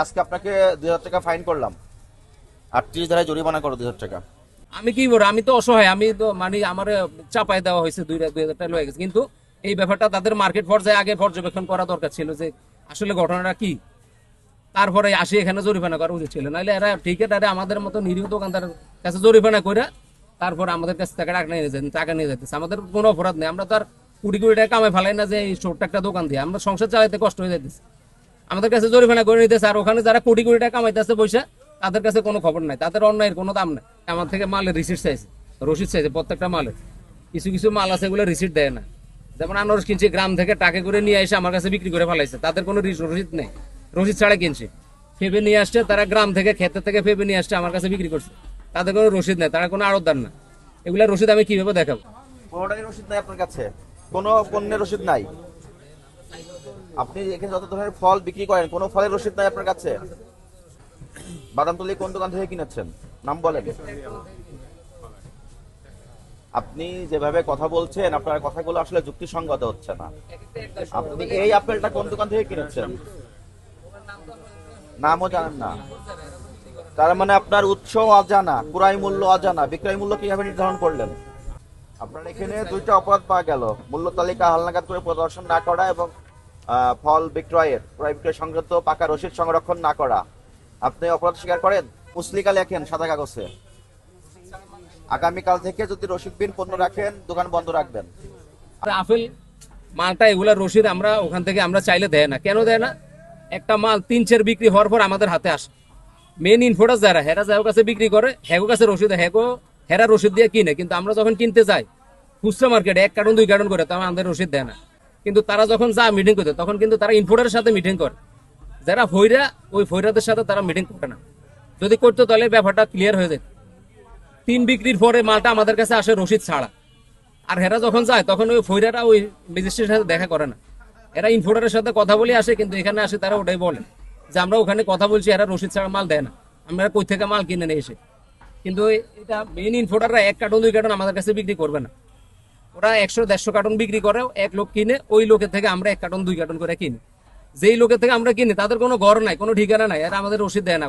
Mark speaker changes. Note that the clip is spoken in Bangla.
Speaker 1: আজকে আপনাকে 2000 টাকা ফাইন করলাম, 38 ধারায় জরিমানা করো 2000 টাকা।
Speaker 2: আমি কি বলবো, আমি তো অসহায়, আমি তো মানে আমার চাপায় দেওয়া হয়েছে 2000 টাকা লয়ে গেছে। কিন্তু এই ব্যাপারটা তাদের মার্কেট পর্যায়ে আগে পর্যবেক্ষণ করা দরকার ছিল যে আসলে ঘটনাটা কি, তারপরে আসি এখানে জরিমানা করা উচিত ছিল। নাহলে এরা ঠিকাদারে আমাদের মতো নিরীহ দোকানদারের কাছে জরিমানা করে তারপর আমাদের কাছে টাকা নিয়ে যেতেছে। আমাদের কোনো অপরাধ নেই, আমরা তো আর কোটি কোটি টাকা কামাই ফেলাই না যে এই ছোট্ট একটা দোকান দিয়ে আমরা সংসার চালাইতে কষ্ট হয়ে যাইতেছে। আমাদের কাছে জরিমানা করে নিতেছে, আর ওখানে যারা কোটি কোটি টাকা কামাইতেছে পয়সা, তাদের কাছে কোনো খবর নাই, তাদের অন্যায়ের কোনো দাম নাই। আমার থেকে মালের রিসিট চাইছে, রসিদ চাইছে প্রত্যেকটা মালের। কিছু কিছু মাল আছে এগুলো রিসিট দেয় না। যেমন আনারস কিনছি গ্রাম থেকে টাকা করে নিয়ে এসে আমার কাছে বিক্রি করে ফেলাইছে, তাদের কোনো রসিদ নেই, রসিদ ছাড়া কিনছে। ফেবে নিয়ে আসছে তারা, গ্রাম থেকে ক্ষেতের থেকে ফেবে নিয়ে আসছে আমার কাছে বিক্রি করছে, তাদের কোনো রসিদ নেই, তারা কোনো আড়তদার না। এগুলা রসিদ আমি কিভাবে দেখাবো?
Speaker 1: কোনোটাই রসিদ নাই আপনার কাছে, কোনো পণ্যের রসিদ নাই। আপনি এখানে যত ধরনের ফল বিক্রি করেন কোনো ফলের রসিদ নাই আপনার কাছে। বাদামতলী কোন দোকান থেকে কিনেছেন নাম বলেন। আপনি যেভাবে কথা বলছেন আপনার কথাগুলো আসলে যুক্তিসঙ্গত হচ্ছে না। আপনি এই আপেলটা কোন দোকান থেকে কিনেছেন নামও জানেন না, তার মানে আপনার উৎস অজানা, ক্রয় মূল্য অজানা, বিক্রয় মূল্য কিভাবে নির্ধারণ করলেন? আপনার এখানে দুইটা অপরাধ পাওয়া গেল, মূল্য তালিকা হালনাগাদ করে প্রদর্শন না করা এবং ফল বিক্রয়ের ক্রয় বিক্রয় সংক্রান্ত পাকা রসিদ সংরক্ষণ না করা। আপনি অপরাধ স্বীকার করেন, পুস্তিকা লেখেন সাদা কাগজে। আগামীকাল থেকে যদি রসিদবিহীন পণ্য রাখেন দোকান বন্ধ রাখবেন।
Speaker 2: আপেল মালটা এগুলা রসিদ আমরা ওখান থেকে আমরা চাইলে দেয় না। কেন দেয় না? একটা মাল 3-4 বিক্রি হওয়ার পর আমাদের হাতে আসে, মেন ইনফোটাস যারা হেরা যার কাছে বিক্রি করে হ্যাগো কাছে রসিদ, হেরা রসিদ দিয়ে কিনে। কিন্তু আমরা যখন কিনতে যাই খুচরা মার্কেটে 1 কার্টন 2 কার্টন করে, তাও আমাদের রসিদ দেয় না। কিন্তু তারা যখন যা মিটিং করতে তখন কিন্তু তারা ইনফোটারের সাথে মিটিং করে, যারা ফইরা ওই ফইরাদের সাথে তারা মিটিং করে না। যদি করতো তাহলে ব্যাপারটা ক্লিয়ার হয়ে যেত। 3 বিক্রির পরে মালটা আমাদের কাছে আসে রসিদ ছাড়া, আর হেরা যখন যায় তখন ওই ফইরাটা ওই ম্যাজিস্ট্রেটের সাথে দেখা করে না, এরা ইনফোটারের সাথে কথা বলে আসে। কিন্তু এখানে আসে তারা ওটাই বলে যে আমরা ওখানে কথা বলছি, এরা রসিদ ছাড়া মাল দেয় না, আমরা কই থেকে মাল কিনে নিয়ে এসে। কিন্তু এটা মেইন ইনফোটাররা 1 কার্টন 2 কার্টন আমাদের কাছে বিক্রি করবে না, ওরা 100-150 কার্টন বিক্রি করে, এক লোক কিনে, ওই লোকের থেকে আমরা 1 কার্টন 2 কার্টন করে কিনি। যেই লোকের থেকে আমরা কিনি তাদের কোনো ঘর নাই, কোনো ঠিকানা নাই, এরা আমাদের রসিদ দেয় না।